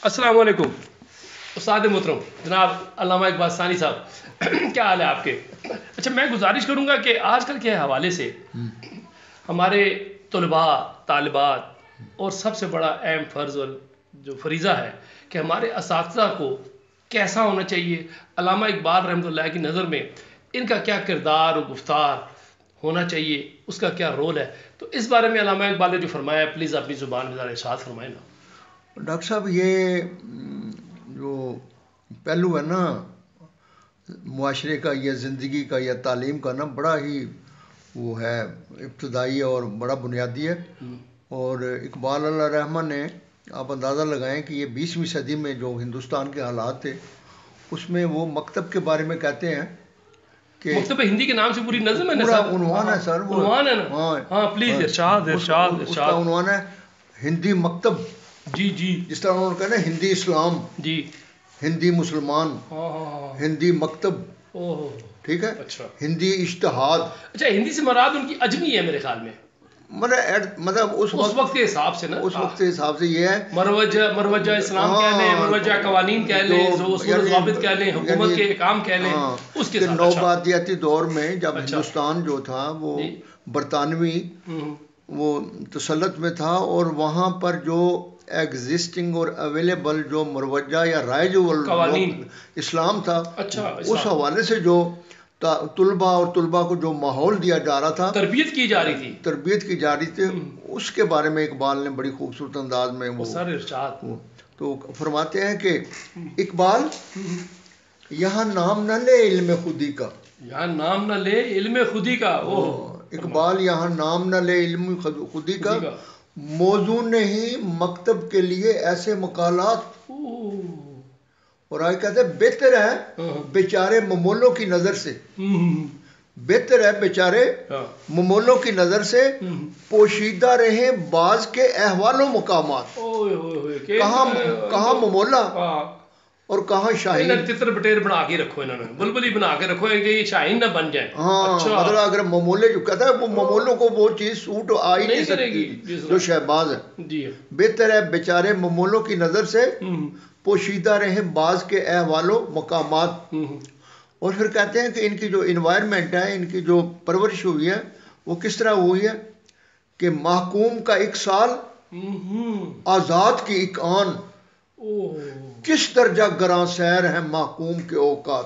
السلام علیکم استاد محترم جناب علامہ اقبال ثانی صاحب، کیا حال ہے آپ کے؟ اچھا، میں گزارش کروں گا کہ آج کل کے حوالے سے ہمارے طلباء طالبات اور سب سے بڑا اہم فرض اور جو فریضہ ہے کہ ہمارے اساتذہ کو کیسا ہونا چاہیے، علامہ اقبال رحمۃ اللہ کی نظر میں ان کا کیا کردار و گفتار ہونا چاہیے، اس کا کیا رول ہے، تو اس بارے میں علامہ اقبال نے جو فرمایا ہے پلیز اپنی زبان میں ذرا ارشاد فرمائیں نا۔ ڈاکٹر صاحب، یہ جو پہلو ہے نا معاشرے کا یا زندگی کا یا تعلیم کا نا، بڑا ہی وہ ہے ابتدائی اور بڑا بنیادی ہے۔ اور اقبال علیہ رحمہ نے، آپ اندازہ لگائیں کہ یہ 20ویں صدی میں جو ہندوستان کے حالات تھے اس میں وہ مکتب کے بارے میں کہتے ہیں کہ مکتب ہندی کے نام سے پوری نظم ہے نا پورا سر؟ عنوان ہے سر، وہ عنوان ہے نا؟ ہاں پلیز ارشاد ارشاد اس کا ارشاد۔ عنوان ہے ہندی مکتب، جی جی جس طرح انہوں نے کہا نا ہندی اسلام، جی، ہندی مسلمان، ہاں ہاں ہاں، ہندی مکتب، اوہ ٹھیک ہے، اچھا ہندی اشتہاد۔ اچھا، ہندی سے مراد ان کی اجمی ہے میرے خیال میں، مطلب اس وقت کے حساب سے نا، اس وقت کے حساب سے یہ ہے مروجہ اسلام کہہ لیں، مروجہ قوانین کہہ لیں، اصول و ضوابط کہہ لیں، حکومت کے احکام کہہ لیں، اس کے ساتھ۔ نوبادیاتی دور میں جب ہندوستان جو تھا وہ برطانوی وہ تسلط میں تھا، اور وہاں پر جو ایگزسٹنگ اور اویلیبل جو مروجہ یا رائج اسلام تھا، اس حوالے سے جو طلباء اور طلباء کو جو ماحول دیا جا رہا تھا، تربیت کی جا رہی تھی، اس کے بارے میں اقبال نے بڑی خوبصورت انداز میں وہ سر ارشاد تو فرماتے ہیں کہ اقبال یہاں نام نہ لے علم خودی کا، یہاں نام نہ لے علم خودی کا، اقبال یہاں نام نہ لے علم خودی کا، موضوع نہیں مکتب کے لیے ایسے مقالات، اور آگے کہتے ہیں بہتر ہے بیچارے ممولوں کی نظر سے، بہتر ہے بیچارے ممولوں کی نظر سے پوشیدہ رہیں بعض کے احوال و مقامات۔ کہاں ممولا اور کہاں شاہین، تتر بٹیر بنا کے رکھو، انہوں نے بلبلی بنا کے رکھو کہ یہ شاہین نہ بن جائیں۔ ہاں، مطلب اگر ممولے جو کہتا ہے وہ ممولوں کو وہ چیز سوٹ آ ہی نہیں سکتی جو شہباز ہے۔ بہتر ہے بیچارے ممولوں کی نظر سے پوشیدہ رہیں بعض کے احوال و مقامات۔ اور پھر کہتے ہیں کہ ان کی جو انوائرمنٹ ہے، ان کی جو پرورش ہوئی ہے وہ کس طرح ہوئی ہے کہ محکوم کا ایک سال، آزاد کی ایک آن، کس درجہ گراں سیر ہیں محکوم کے اوقات۔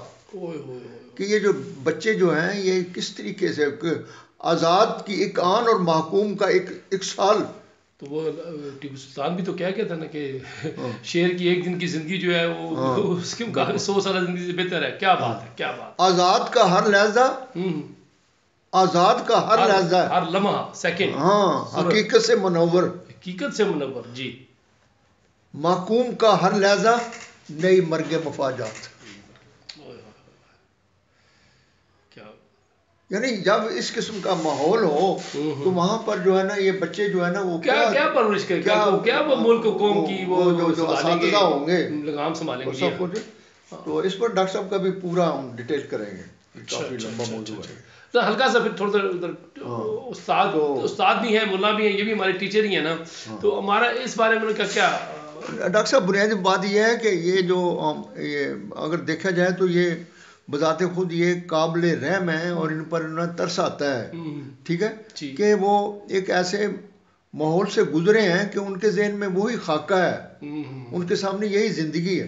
کہ یہ جو بچے جو ہیں یہ کس طریقے سے آزاد کی ایک آن اور محکوم کا ایک سال۔ تو وہ ٹیپو سلطان بھی تو کیا کہتا نا کہ شیر کی ایک دن کی زندگی جو ہے وہ اس کے مقابلے 100 سالہ زندگی سے بہتر ہے۔ کیا بات ہے، کیا بات۔ آزاد کا ہر لحظہ، آزاد کا ہر لحظہ، ہر لمحہ، سیکنڈ، ہاں، حقیقت سے منور، حقیقت سے منور، جی۔ محکوم کا ہر لحظہ نئی مرگ مفاجات۔ یعنی جب اس قسم کا ماحول ہو تو وہاں پر جو ہے نا یہ بچے جو ہے نا وہ کیا پرورش کریں، کیا وہ ملک و قوم کی وہ جو اساتذہ ہوں گے لگام سنبھالیں گے سب کچھ۔ تو اس پر ڈاکٹر صاحب کا بھی پورا ہم ڈیٹیل کریں گے، کافی لمبا موضوع ہے۔ تو ہلکا سا پھر تھوڑا سا استاد بھی ہیں، مولانا بھی ہیں، یہ بھی ہمارے ٹیچر ہی ہیں نا، تو ہمارا اس بارے میں کیا؟ ڈاکٹر صاحب بنیادی بات یہ ہے کہ یہ جو اگر دیکھا جائے تو یہ بذات خود یہ قابل رحم ہیں اور ان پر ترس آتا ہے، ٹھیک ہے، کہ وہ ایک ایسے ماحول سے گزرے ہیں کہ ان کے ذہن میں وہی خاکہ ہے، ان کے سامنے یہی زندگی ہے،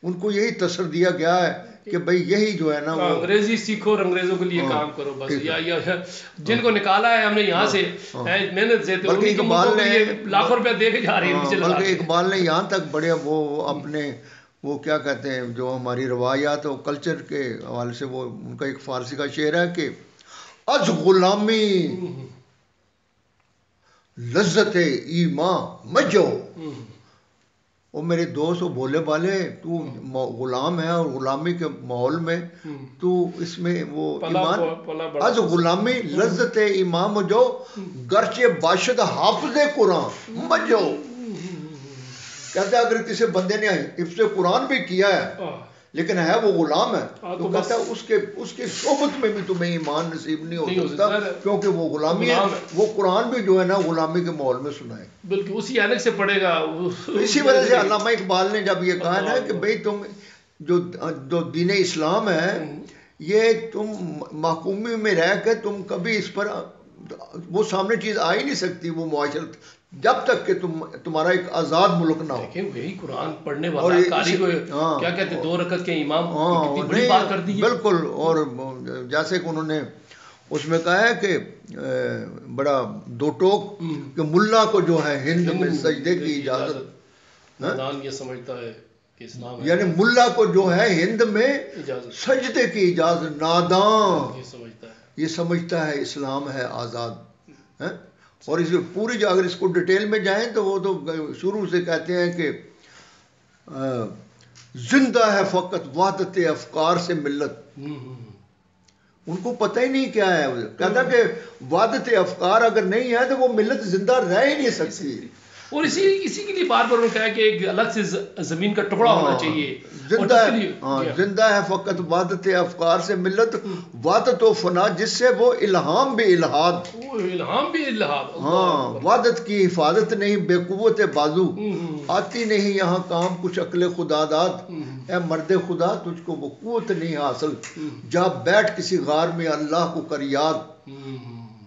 ان کو یہی تصر دیا گیا ہے کہ بھئی یہی جو ہے نا وہ انگریزی سیکھو اور انگریزوں کے لیے کام کرو بس، یا جن کو نکالا ہے ہم نے یہاں سے محنت سے، بلکہ اقبال نے لاکھوں روپیہ دے کے جا رہی ہے، بلکہ اقبال نے یہاں تک بڑے وہ اپنے وہ کیا کہتے ہیں جو ہماری روایات اور کلچر کے حوالے سے وہ ان کا ایک فارسی کا شعر ہے کہ از غلامی لذت ایمان مجو، وہ میرے دوست وہ بولے والے تو غلام ہے اور غلامی کے ماحول میں تو اس میں وہ ایمان، از غلامی لذت ایمان مجو گرچہ باشد حافظ قرآن مجو۔ کہتا ہے اگر کسی بندے نے حفظ قرآن بھی کیا ہے لیکن ہے وہ غلام ہے، تو کہتا ہے اس کے صحبت میں بھی تمہیں ایمان نصیب نہیں ہو سکتا، کیونکہ وہ غلامی ہے۔ وہ قرآن بھی جو ہے نا غلامی کے ماحول میں سنا ہے، بالکل اسی عینک سے پڑھے گا۔ اسی وجہ سے علامہ اقبال نے جب یہ کہا نا کہ بھئی تم جو دین اسلام ہے یہ تم محکومی میں رہ کے تم کبھی اس پر وہ سامنے چیز آ ہی نہیں سکتی، وہ معاشرت، جب تک کہ تمہارا ایک آزاد ملک نہ ہو۔ وہی قرآن پڑھنے والا قاری کو کیا کہتے ہیں 2 رکعت کے امام، کتنی بڑی بات کر دی ہے۔ بالکل، اور جیسے کہ انہوں نے اس میں کہا ہے کہ بڑا دو ٹوک کہ ملا کو جو ہے ہند میں سجدے کی اجازت، نادان یہ سمجھتا ہے کہ اسلام ہے، یعنی ملا کو جو ہے ہند میں سجدے کی اجازت، نادان یہ سمجھتا ہے اسلام ہے آزاد۔ اور اس پوری اگر اس کو ڈیٹیل میں جائیں تو وہ تو شروع سے کہتے ہیں کہ زندہ ہے فقط وحدت افکار سے ملت، ان کو پتہ ہی نہیں کیا ہے، کہتا کہ وحدت افکار اگر نہیں ہے تو وہ ملت زندہ رہ ہی نہیں سکتی۔ اور اسی کے لیے بار بار انہوں نے کہا کہ ایک الگ سے زمین کا ٹکڑا ہونا چاہیے، زندہ ہے فقط وحدت افکار سے ملت، وحدت و فنا جس سے وہ الہام بھی الہاد، ہاں وحدت کی حفاظت نہیں بے قوت بازو، آتی نہیں یہاں کام کچھ عقل خدا داد، اے مرد خدا تجھ کو وہ قوت نہیں حاصل، جا بیٹھ کسی غار میں اللہ کو کر یاد۔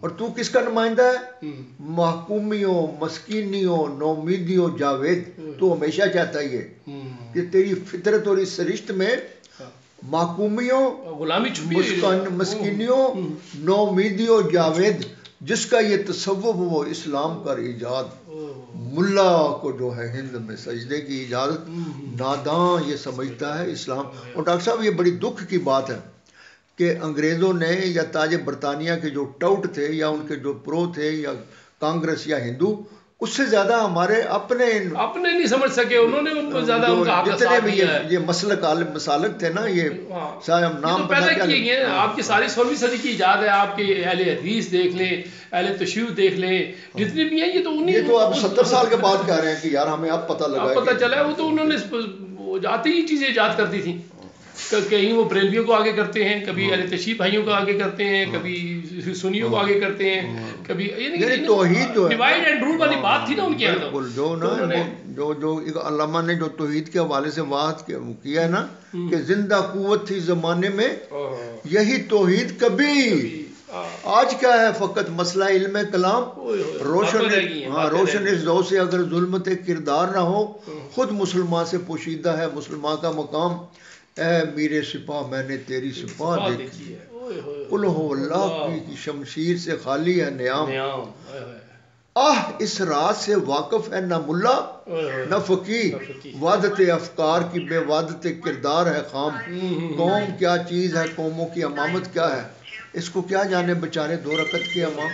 اور تو کس کا نمائندہ ہے؟ محکومیوں، مسکینیوں، نومیدیوں جاوید، تو ہمیشہ چاہتا ہی ہے کہ تیری فطرت اور اس سرشت میں محکومیوں، مسکینیوں، نومیدیوں جاوید، جس کا یہ تصوف وہ اسلام کا ایجاد، ملا کو جو ہے ہند میں سجدے کی اجازت، نادان یہ سمجھتا ہے اسلام۔ اور ڈاکٹر صاحب یہ بڑی دکھ کی بات ہے کہ انگریزوں نے یا تاج برطانیہ کے جو ٹاؤٹ تھے یا ان کے جو پرو تھے یا کانگریس یا ہندو، اس سے زیادہ ہمارے اپنے نہیں سمجھ سکے، انہوں نے ان کو زیادہ ان کا جتنے بھی یہ مسلک مسالک تھے نا، یہ صاحب نام پیدا کیے گئے ہیں۔ آپ کی ساری 16ویں صدی کی ایجاد ہے، آپ کے اہل حدیث دیکھ لیں، اہل تشیع دیکھ لیں، جتنے بھی ہیں یہ تو اب 70 سال کے بعد کہہ رہے ہیں کہ یار ہمیں اب پتہ لگا، پتہ چلا ہے، وہ تو انہوں نے جاتے ہی چیزیں ایجاد کر دی تھیں۔ کہیں وہ بریلویوں کو آگے کرتے ہیں، کبھی اہل تشیع بھائیوں کو آگے کرتے ہیں، کبھی سنیوں کو آگے کرتے ہیں، کبھی یعنی توحید جو ڈیوائڈ اینڈ رول والی بات تھی نا ان کے یہاں۔ بالکل، جو علامہ نے جو توحید کے حوالے سے بات کیا ہے نا کہ زندہ قوت تھی زمانے میں یہی توحید کبھی، آج کیا ہے فقط مسئلہ علم کلام، روشن اس دو سے اگر ظلمت کردار نہ ہو، خود مسلمان سے پوشیدہ ہے مسلمان کا مقام، اے میرے سپاہ میں نے تیری سپاہ دیکھی ہے، قل ہو اللہ کی شمشیر سے خالی ہے نیام، اس راز سے واقف ہے نہ ملا نہ فقیہ، وحدت افکار کی بے وحدت کردار ہے خام، قوم کیا چیز ہے قوموں کی امامت کیا ہے، اس کو کیا جانے بیچارے 2 رکعت کے امام۔